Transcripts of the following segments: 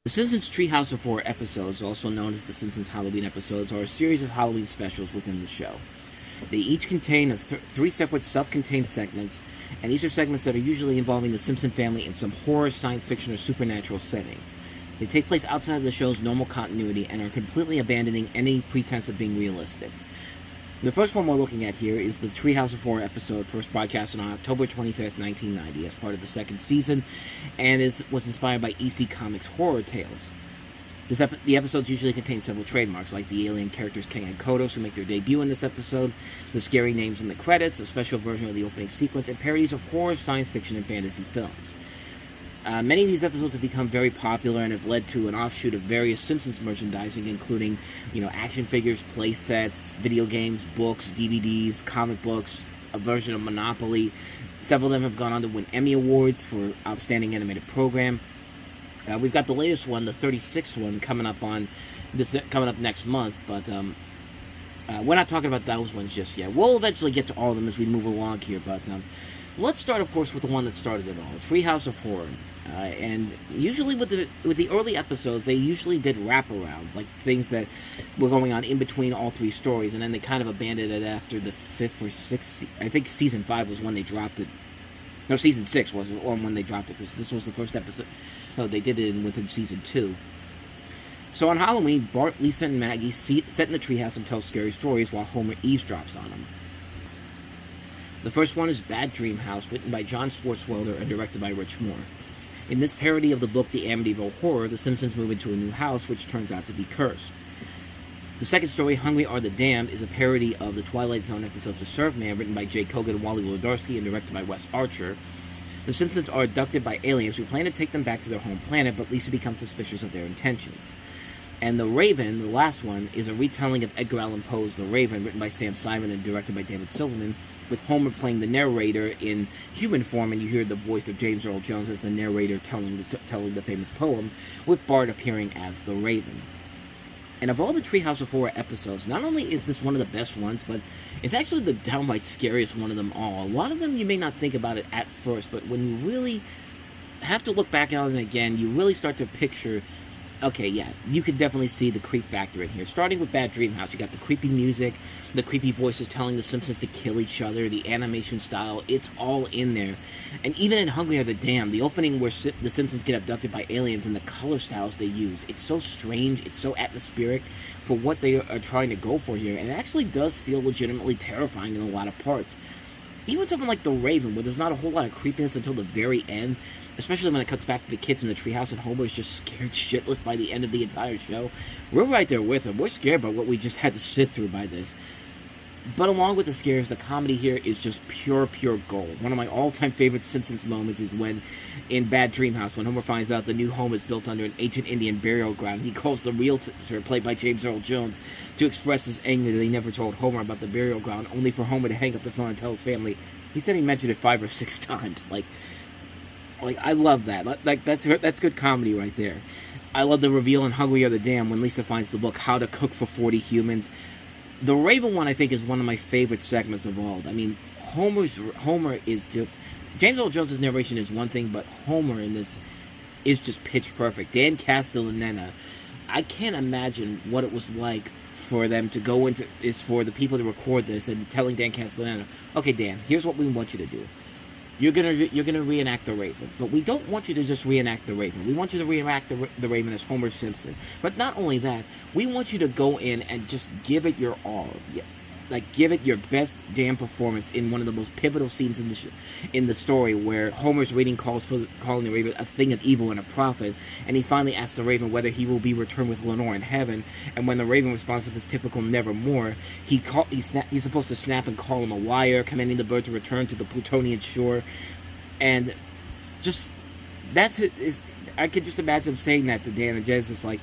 The Simpsons Treehouse of Horror episodes, also known as the Simpsons Halloween episodes, are a series of Halloween specials within the show. They each contain three separate self-contained segments, and these are segments that are usually involving the Simpson family in some horror, science fiction, or supernatural setting. They take place outside of the show's normal continuity and are completely abandoning any pretense of being realistic. The first one we're looking at here is the Treehouse of Horror episode, first broadcasted on October 25th, 1990, as part of the second season, and was inspired by EC Comics' Horror Tales. The episodes usually contain several trademarks, like the alien characters King and Kodos, who make their debut in this episode, the scary names in the credits, a special version of the opening sequence, and parodies of horror, science fiction, and fantasy films. Many of these episodes have become very popular and have led to an offshoot of various Simpsons merchandising, including, action figures, play sets, video games, books, DVDs, comic books, a version of Monopoly. Several of them have gone on to win Emmy Awards for Outstanding Animated Program. We've got the latest one, the 36th one, coming up next month, but we're not talking about those ones just yet. We'll eventually get to all of them as we move along here, but let's start, of course, with the one that started it all, Treehouse of Horror. And usually with the early episodes, they usually did wraparounds, like things that were going on in between all three stories, and then they kind of abandoned it after the 5th or 6th. I think season 5 was when they dropped it. No, season 6 was when they dropped it, because this was the first episode. No, they did it within season 2. So on Halloween, Bart, Lisa, and Maggie sit in the treehouse and tell scary stories while Homer eavesdrops on them. The first one is Bad Dream House, written by John Swartzwelder and directed by Rich Moore. In this parody of the book The Amityville Horror, the Simpsons move into a new house, which turns out to be cursed. The second story, Hungry Are the Damned, is a parody of the Twilight Zone episode To Serve Man, written by Jay Kogen and Wolodarsky and directed by Wes Archer. The Simpsons are abducted by aliens who plan to take them back to their home planet, but Lisa becomes suspicious of their intentions. And The Raven, the last one, is a retelling of Edgar Allan Poe's The Raven, written by Sam Simon and directed by David Silverman, with Homer playing the narrator in human form, and you hear the voice of James Earl Jones as the narrator telling the famous poem, with Bart appearing as the Raven. And of all the Treehouse of Horror episodes, not only is this one of the best ones, but it's actually the downright scariest one of them all. A lot of them you may not think about it at first, but when you really have to look back on it again, you really start to picture, okay, yeah, you can definitely see the creep factor in here. Starting with Bad Dream House, you got the creepy music, the creepy voices telling the Simpsons to kill each other, the animation style, it's all in there. And even in Hungry Are the Damned, the opening where the Simpsons get abducted by aliens and the color styles they use, it's so strange, it's so atmospheric for what they are trying to go for here, and it actually does feel legitimately terrifying in a lot of parts. Even something like The Raven, where there's not a whole lot of creepiness until the very end, especially when it cuts back to the kids in the treehouse and Homer is just scared shitless by the end of the entire show. We're right there with him. We're scared by what we just had to sit through by this. But along with the scares, the comedy here is just pure gold. One of my all-time favorite Simpsons moments is when, in Bad Dream House, when Homer finds out the new home is built under an ancient Indian burial ground, he calls the realtor, played by James Earl Jones, to express his anger that he never told Homer about the burial ground, only for Homer to hang up the phone and tell his family. He said he mentioned it 5 or 6 times. Like I love that. Like that's good comedy right there. I love the reveal in Hungry Are the Damned when Lisa finds the book How to Cook for 40 Humans. The Raven one, I think, is one of my favorite segments of all. I mean, Homer is just... James Earl Jones' narration is one thing, but Homer in this is just pitch perfect. Dan Castellaneta, I can't imagine what it was like for them to go into... is for the people to record this and telling Dan Castellaneta, okay, Dan, here's what we want you to do. You're gonna reenact the Raven, but we don't want you to just reenact the Raven. We want you to reenact the Raven as Homer Simpson. But not only that, we want you to go in and just give it your all. Like, give it your best damn performance in one of the most pivotal scenes in the story, where Homer's reading calling the Raven a thing of evil and a prophet, and he finally asks the Raven whether he will be returned with Lenore in heaven, and when the Raven responds with his typical nevermore, he's supposed to snap and call him a liar, commanding the bird to return to the Plutonian shore, and just, that's it. I could just imagine him saying that to Dan, and Jen's just like,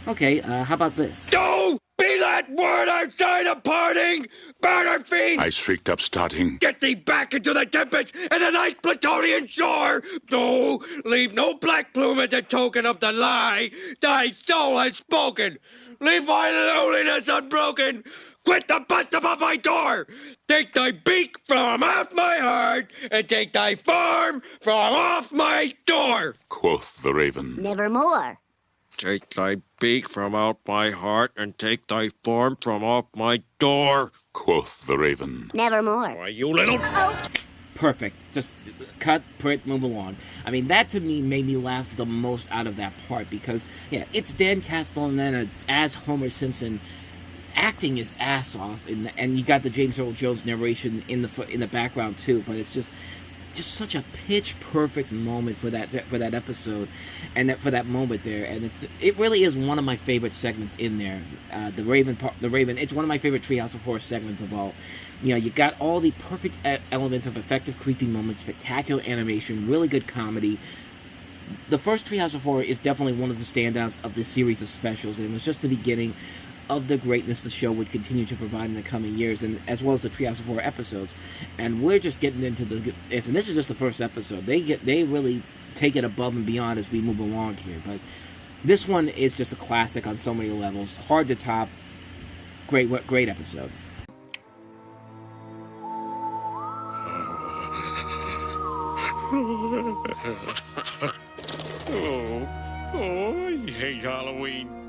okay, how about this? Don't be that word outside of parting, murder fiend! I shrieked up, starting. Get thee back into the tempest and the night Plutonian shore! No, leave no black plume as a token of the lie thy soul has spoken! Leave my loneliness unbroken! Quit the bust above my door! Take thy beak from out my heart, and take thy farm from off my door! Quoth the Raven. Nevermore. Take thy beak from out my heart, and take thy form from off my door, quoth the raven. Nevermore. why, you little... Perfect. Just cut, print, move along. I mean, that to me made me laugh the most out of that part because, yeah, it's Dan Castellaneta as Homer Simpson acting his ass off, and you got the James Earl Jones narration in the background too. But it's just such a pitch perfect moment for that episode, and for that moment there. And it really is one of my favorite segments in there. The Raven. It's one of my favorite Treehouse of Horror segments of all. You know, you got all the perfect elements of effective creepy moments, spectacular animation, really good comedy. The first Treehouse of Horror is definitely one of the standouts of this series of specials, and it was just the beginning of the greatness the show would continue to provide in the coming years, and as well as the Treehouse of Horror episodes. And we're just getting into and this is just the first episode. They really take it above and beyond as we move along here. But this one is just a classic on so many levels, hard to top. Great episode. Oh, I hate Halloween.